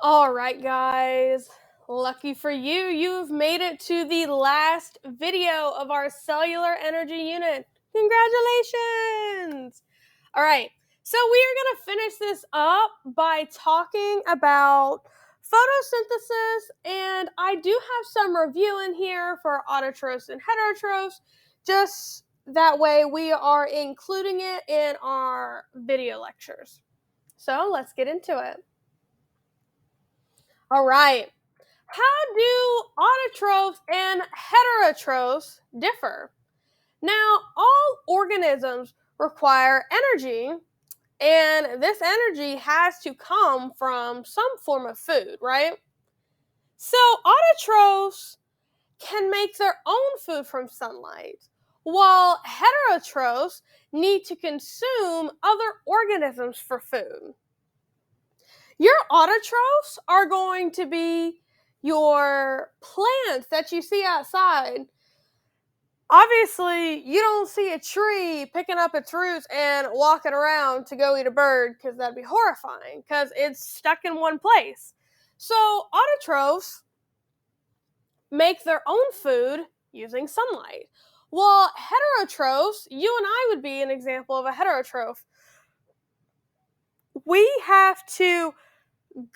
All right, guys. Lucky for you, you've made it to the last video of our cellular energy unit. Congratulations! All right, so we are going to finish this up by talking about photosynthesis, and I do have some review in here for autotrophs and heterotrophs, just that way we are including it in our video lectures. So let's get into it. All right. How do autotrophs and heterotrophs differ? Now, all organisms require energy, and this energy has to come from some form of food, right? So, autotrophs can make their own food from sunlight, while heterotrophs need to consume other organisms for food. Your autotrophs are going to be your plants that you see outside. Obviously, you don't see a tree picking up its roots and walking around to go eat a bird because that'd be horrifying because it's stuck in one place. So, autotrophs make their own food using sunlight. While heterotrophs, you and I would be an example of a heterotroph. We have to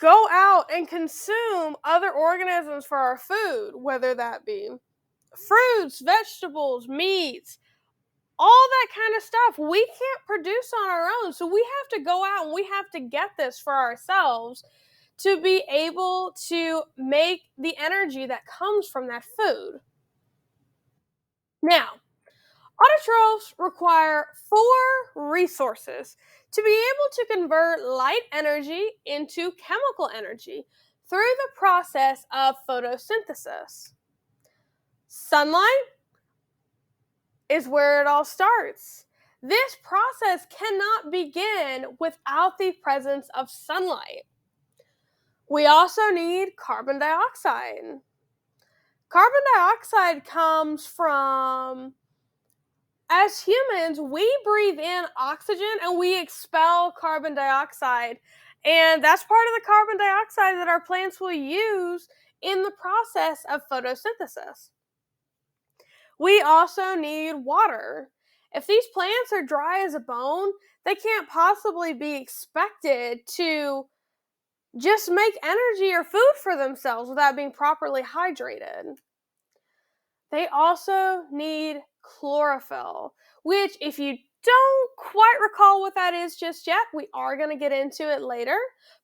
go out and consume other organisms for our food, whether that be fruits, vegetables, meats, all that kind of stuff. We can't produce on our own. So we have to go out and we have to get this for ourselves to be able to make the energy that comes from that food. Now, autotrophs require 4 resources to be able to convert light energy into chemical energy through the process of photosynthesis. Sunlight is where it all starts. This process cannot begin without the presence of sunlight. We also need carbon dioxide. Carbon dioxide comes from, as humans, we breathe in oxygen and we expel carbon dioxide. And that's part of the carbon dioxide that our plants will use in the process of photosynthesis. We also need water. If these plants are dry as a bone, they can't possibly be expected to just make energy or food for themselves without being properly hydrated. They also need chlorophyll, which, if you don't quite recall what that is just yet, we are going to get into it later.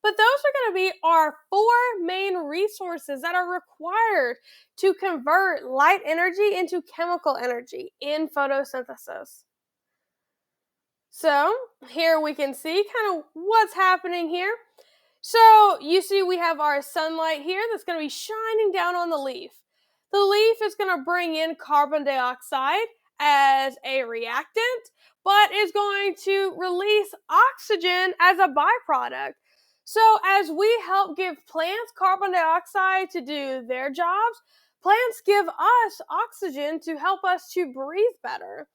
But those are going to be our 4 main resources that are required to convert light energy into chemical energy in photosynthesis. So here we can see kind of what's happening here. So you see we have our sunlight here that's going to be shining down on the leaf. The leaf is going to bring in carbon dioxide as a reactant, but is going to release oxygen as a byproduct. So as we help give plants carbon dioxide to do their jobs, plants give us oxygen to help us to breathe better.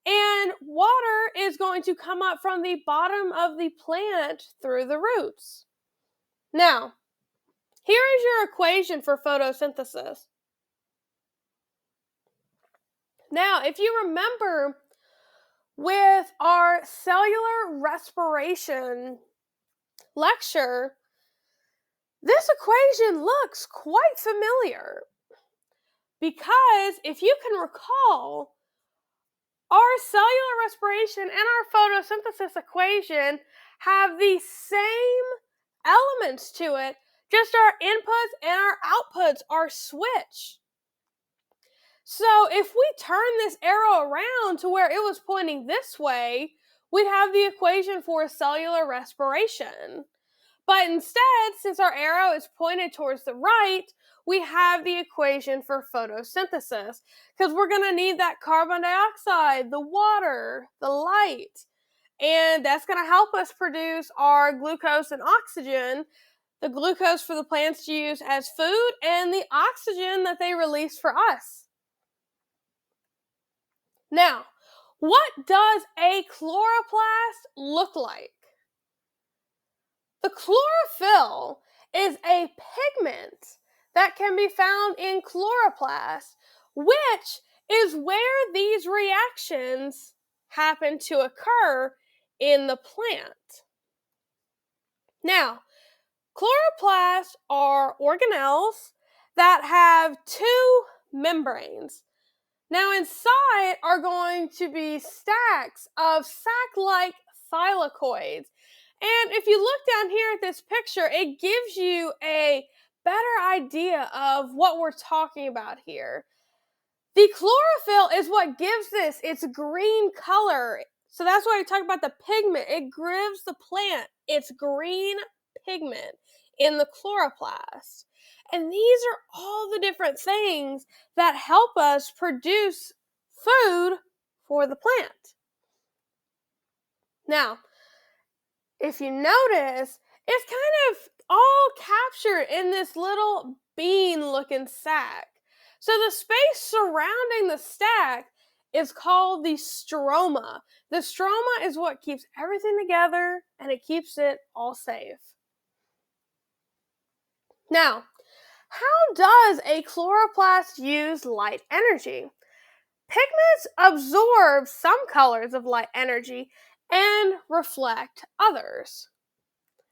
And water is going to come up from the bottom of the plant through the roots. Now, here is your equation for photosynthesis. Now, if you remember with our cellular respiration lecture, this equation looks quite familiar because if you can recall, our cellular respiration and our photosynthesis equation have the same elements to it, just our inputs and our outputs are switched. So if we turn this arrow around to where it was pointing this way, we'd have the equation for cellular respiration. But instead, since our arrow is pointed towards the right, we have the equation for photosynthesis because we're going to need that carbon dioxide, the water, the light, and that's going to help us produce our glucose and oxygen, the glucose for the plants to use as food and the oxygen that they release for us. Now, what does a chloroplast look like? The chlorophyll is a pigment that can be found in chloroplast, which is where these reactions happen to occur in the plant. Now, chloroplasts are organelles that have two membranes. Now, inside are going to be stacks of sac-like thylakoids. And if you look down here at this picture, it gives you a better idea of what we're talking about here. The chlorophyll is what gives this its green color. So that's why we talk about the pigment. It gives the plant its green pigment in the chloroplast. And these are all the different things that help us produce food for the plant. Now, if you notice, it's kind of all captured in this little bean-looking sac. So the space surrounding the stack is called the stroma. The stroma is what keeps everything together and it keeps it all safe. Now, how does a chloroplast use light energy? Pigments absorb some colors of light energy and reflect others.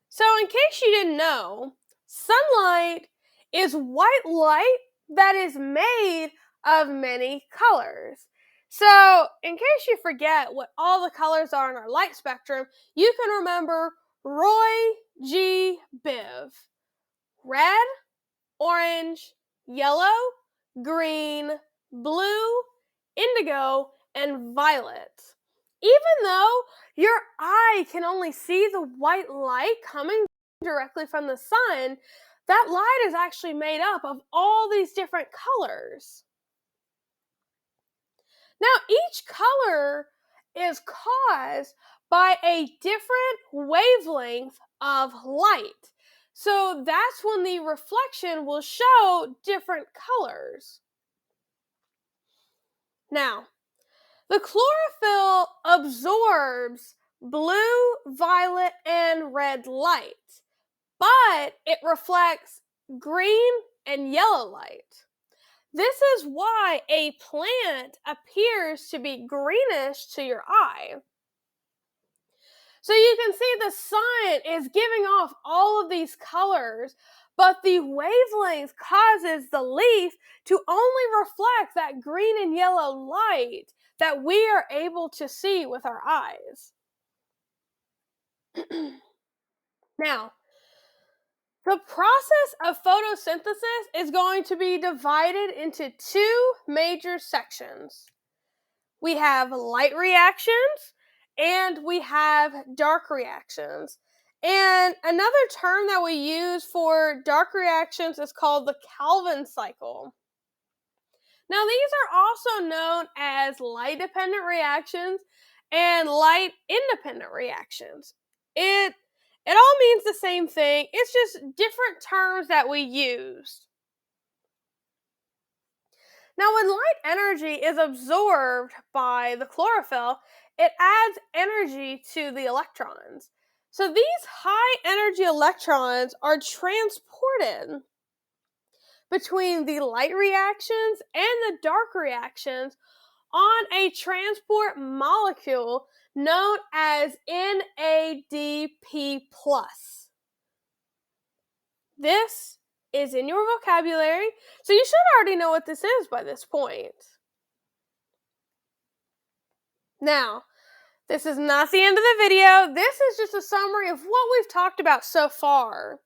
So, in case you didn't know, sunlight is white light that is made of many colors. So, in case you forget what all the colors are in our light spectrum, you can remember Roy G. Biv: red, orange, yellow, green, blue, indigo, and violet. Even though your eye can only see the white light coming directly from the sun, that light is actually made up of all these different colors. Now, each color is caused by a different wavelength of light. So that's when the reflection will show different colors. Now, the chlorophyll absorbs blue, violet, and red light, but it reflects green and yellow light. This is why a plant appears to be greenish to your eye. So you can see the sun is giving off all of these colors, but the wavelength causes the leaf to only reflect that green and yellow light that we are able to see with our eyes. Now, the process of photosynthesis is going to be divided into two major sections. We have light reactions and we have dark reactions. And another term that we use for dark reactions is called the Calvin cycle. Now, these are also known as light-dependent reactions and light-independent reactions. It all means the same thing. It's just different terms that we use. Now, when light energy is absorbed by the chlorophyll, it adds energy to the electrons. So these high energy electrons are transported between the light reactions and the dark reactions on a transport molecule known as NADP+. This is in your vocabulary, so you should already know what this is by this point. Now, this is not the end of the video. This is just a summary of what we've talked about so far.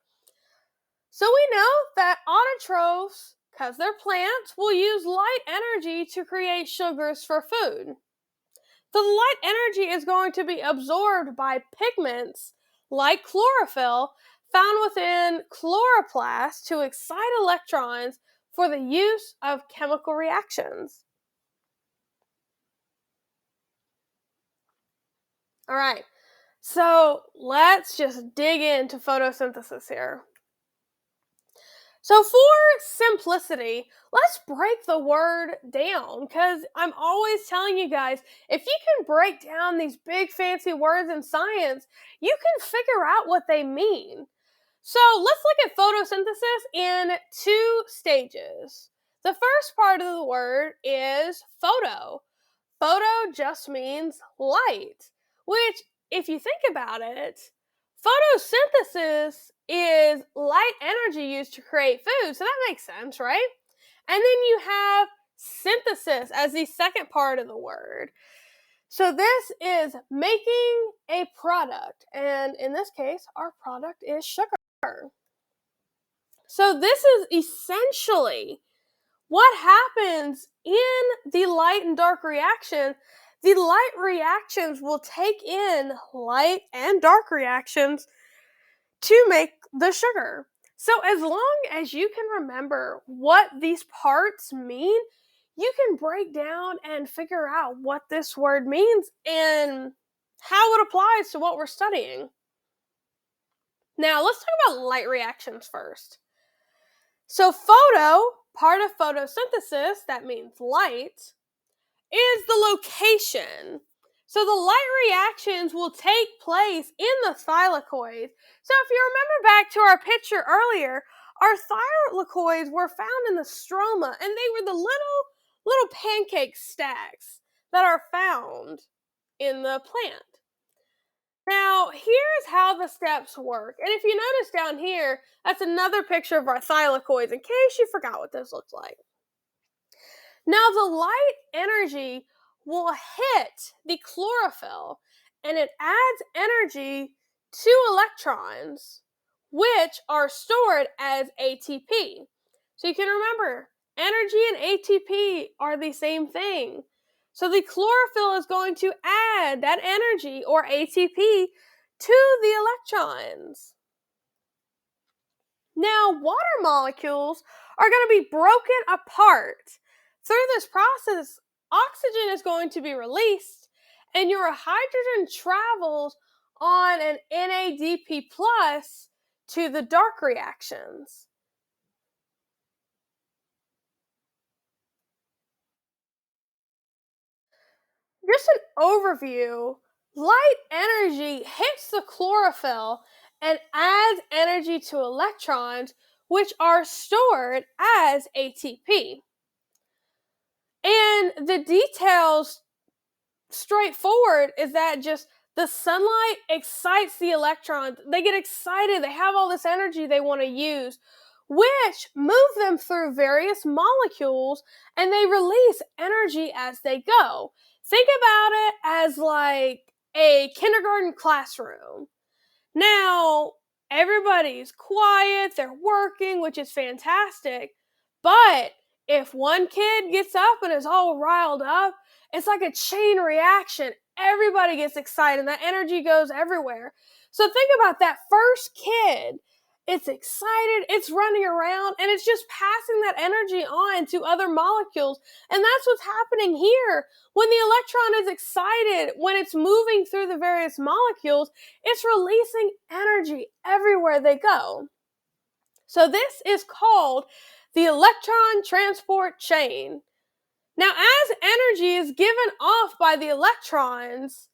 So we know that autotrophs, because they're plants, will use light energy to create sugars for food. The light energy is going to be absorbed by pigments like chlorophyll found within chloroplasts to excite electrons for the use of chemical reactions. All right, so let's just dig into photosynthesis here. So for simplicity, let's break the word down, because I'm always telling you guys, if you can break down these big fancy words in science, you can figure out what they mean. So let's look at photosynthesis in two stages. The first part of the word is photo. Photo just means light, which, if you think about it, photosynthesis is light energy used to create food, so that makes sense, right? And then you have synthesis as the second part of the word. So this is making a product, and in this case, our product is sugar. So this is essentially what happens in the light and dark reaction. The light reactions will take in light and dark reactions to make the sugar. So as long as you can remember what these parts mean, you can break down and figure out what this word means and how it applies to what we're studying. Now, let's talk about light reactions first. So, photo, part of photosynthesis, that means light, is the location. So the light reactions will take place in the thylakoids. So if you remember back to our picture earlier, our thylakoids were found in the stroma, and they were the little pancake stacks that are found in the plant. Now, here's how the steps work. And if you notice down here, that's another picture of our thylakoids in case you forgot what this looks like. Now, the light energy will hit the chlorophyll, and it adds energy to electrons, which are stored as ATP. So you can remember, energy and ATP are the same thing. So the chlorophyll is going to add that energy, or ATP, to the electrons. Now, water molecules are going to be broken apart. Through this process, oxygen is going to be released, and your hydrogen travels on an NADP plus to the dark reactions. Just an overview, light energy hits the chlorophyll and adds energy to electrons, which are stored as ATP. And the details, straightforward, is that just the sunlight excites the electrons. They get excited, they have all this energy they want to use, which move them through various molecules, and they release energy as they go. Think about it as like a kindergarten classroom. Now, everybody's quiet, they're working, which is fantastic. But if one kid gets up and is all riled up, it's like a chain reaction. Everybody gets excited, and that energy goes everywhere. So think about that first kid. It's excited, it's running around, and it's just passing that energy on to other molecules. And that's what's happening here. When the electron is excited, when it's moving through the various molecules, it's releasing energy everywhere they go. So this is called the electron transport chain. Now, as energy is given off by the electrons,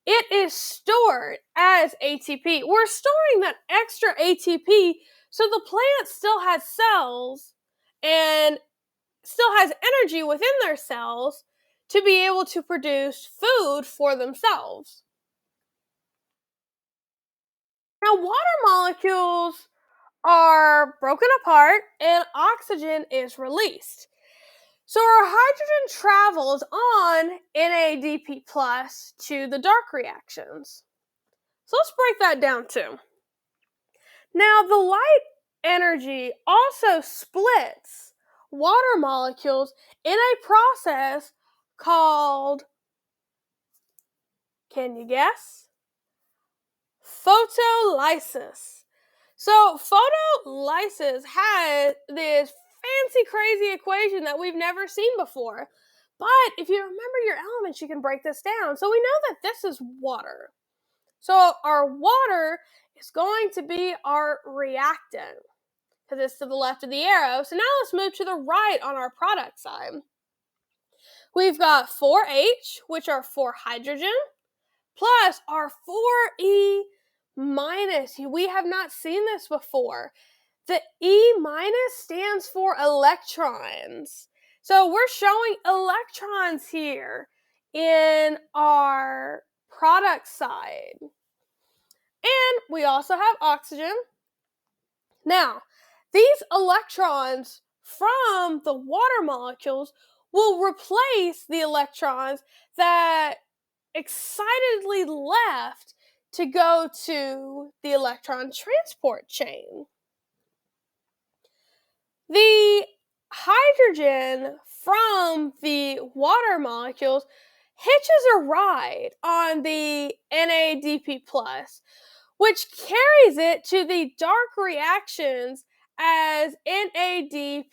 it is stored as ATP. We're storing that extra ATP so the plant still has cells and still has energy within their cells to be able to produce food for themselves. Now, water molecules are broken apart and oxygen is released. So our hydrogen travels on NADP plus to the dark reactions. So let's break that down too. Now, the light energy also splits water molecules in a process called, can you guess? Photolysis. So photolysis has this fancy, crazy equation that we've never seen before. But if you remember your elements, you can break this down. So we know that this is water. So our water is going to be our reactant, because it's to the left of the arrow. So now let's move to the right on our product side. We've got 4H, which are 4 hydrogen, plus our 4E, minus. We have not seen this before. The E minus stands for electrons. So we're showing electrons here in our product side. And we also have oxygen. Now, these electrons from the water molecules will replace the electrons that excitedly left to go to the electron transport chain. The hydrogen from the water molecules hitches a ride on the NADP+, which carries it to the dark reactions as NADPH.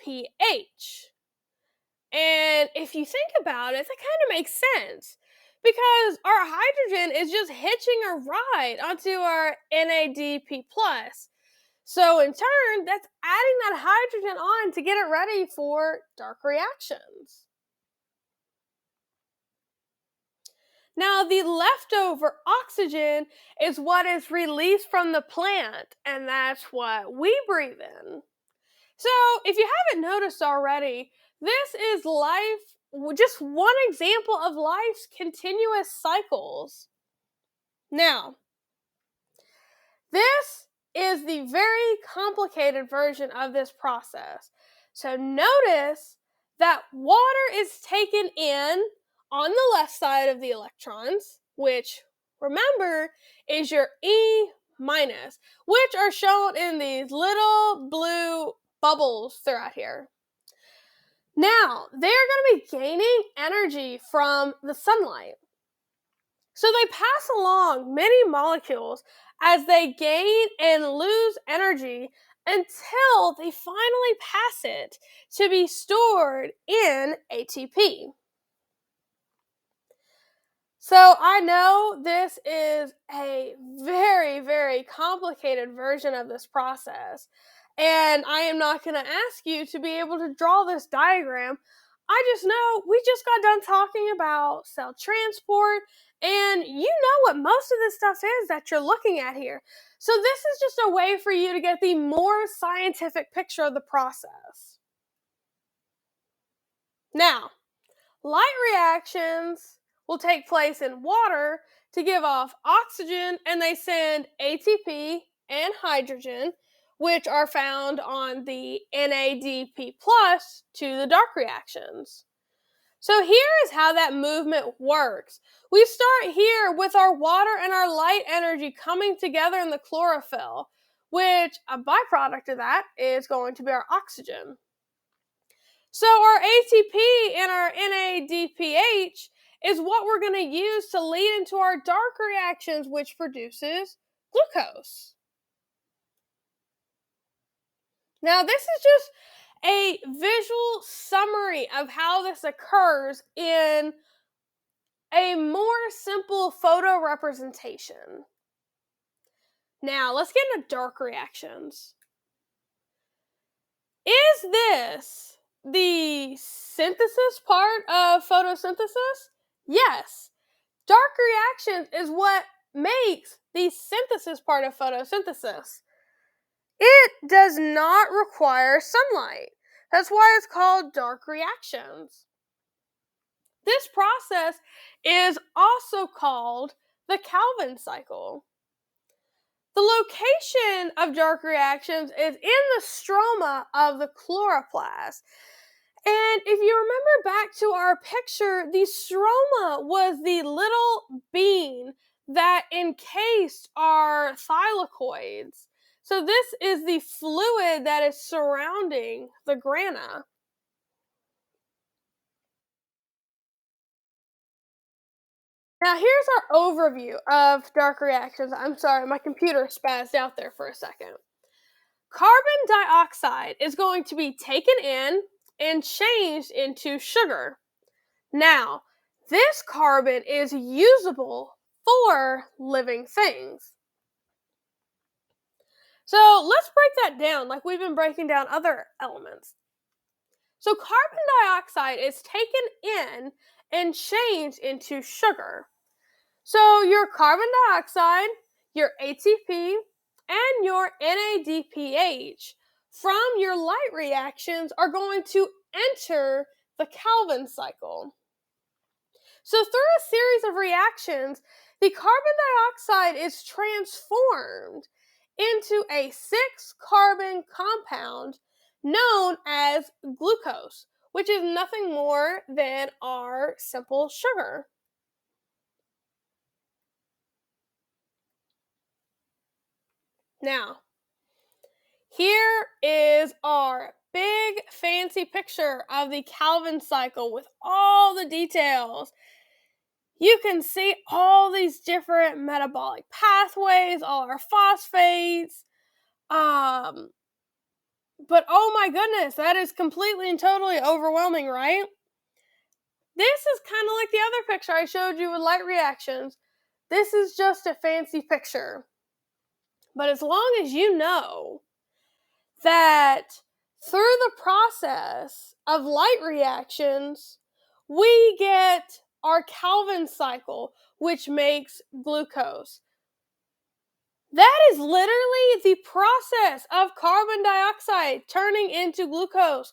And if you think about it, that kind of makes sense because our hydrogen is just hitching a ride onto our NADP+. So in turn, that's adding that hydrogen on to get it ready for dark reactions. Now, the leftover oxygen is what is released from the plant, and that's what we breathe in. So, if you haven't noticed already, this is life, just one example of life's continuous cycles. Now, this is the very complicated version of this process. So, notice that water is taken in on the left side of the electrons, which, remember, is your E minus, which are shown in these little blue bubbles throughout here. Now, they're going to be gaining energy from the sunlight. So they pass along many molecules as they gain and lose energy until they finally pass it to be stored in ATP. So I know this is a very, very complicated version of this process, and I am not going to ask you to be able to draw this diagram. I just know we just got done talking about cell transport, and you know what most of this stuff is that you're looking at here. So this is just a way for you to get the more scientific picture of the process. Now, light reactions will take place in water to give off oxygen, and they send ATP and hydrogen, which are found on the NADP plus, to the dark reactions. So here is how that movement works. We start here with our water and our light energy coming together in the chlorophyll, which a byproduct of that is going to be our oxygen. So our ATP and our NADPH is what we're going to use to lead into our dark reactions, which produces glucose. Now, this is just a visual summary of how this occurs in a more simple photo representation. Now, let's get into dark reactions. Is this the synthesis part of photosynthesis? Yes. Dark reactions is what makes the synthesis part of photosynthesis. It does not require sunlight. That's why it's called dark reactions. This process is also called the Calvin cycle. The location of dark reactions is in the stroma of the chloroplast. And if you remember back to our picture, the stroma was the little bean that encased our thylakoids. So this is the fluid that is surrounding the grana. Now here's our overview of dark reactions. I'm sorry, my computer spazzed out there for a second. Carbon dioxide is going to be taken in and changed into sugar. Now, this carbon is usable for living things. So let's break that down like we've been breaking down other elements. So carbon dioxide is taken in and changed into sugar. So your carbon dioxide your ATP, and your NADPH from your light reactions are going to enter the Calvin cycle. So, through a series of reactions, the carbon dioxide is transformed into a 6-carbon compound known as glucose, which is nothing more than our simple sugar. Now, here is our big fancy picture of the Calvin cycle with all the details. You can see all these different metabolic pathways, all our phosphates. But oh my goodness, that is completely and totally overwhelming, right? This is kind of like the other picture I showed you with light reactions. This is just a fancy picture. But as long as you know that through the process of light reactions, we get our Calvin cycle, which makes glucose. That is literally the process of carbon dioxide turning into glucose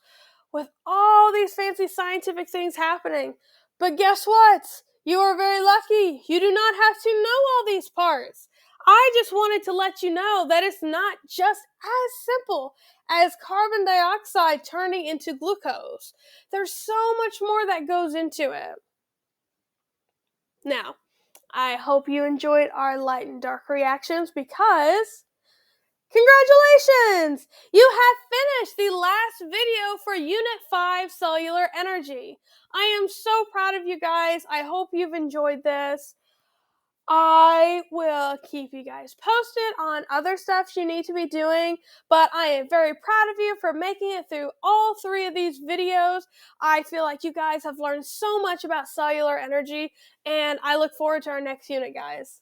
with all these fancy scientific things happening. But guess what? You are very lucky. You do not have to know all these parts. I just wanted to let you know that it's not just as simple as carbon dioxide turning into glucose. There's so much more that goes into it. Now, I hope you enjoyed our light and dark reactions because congratulations! You have finished the last video for Unit 5 Cellular Energy. I am so proud of you guys. I hope you've enjoyed this. I will keep you guys posted on other stuff you need to be doing, but I am very proud of you for making it through all 3 of these videos. I feel like you guys have learned so much about cellular energy, and I look forward to our next unit, guys.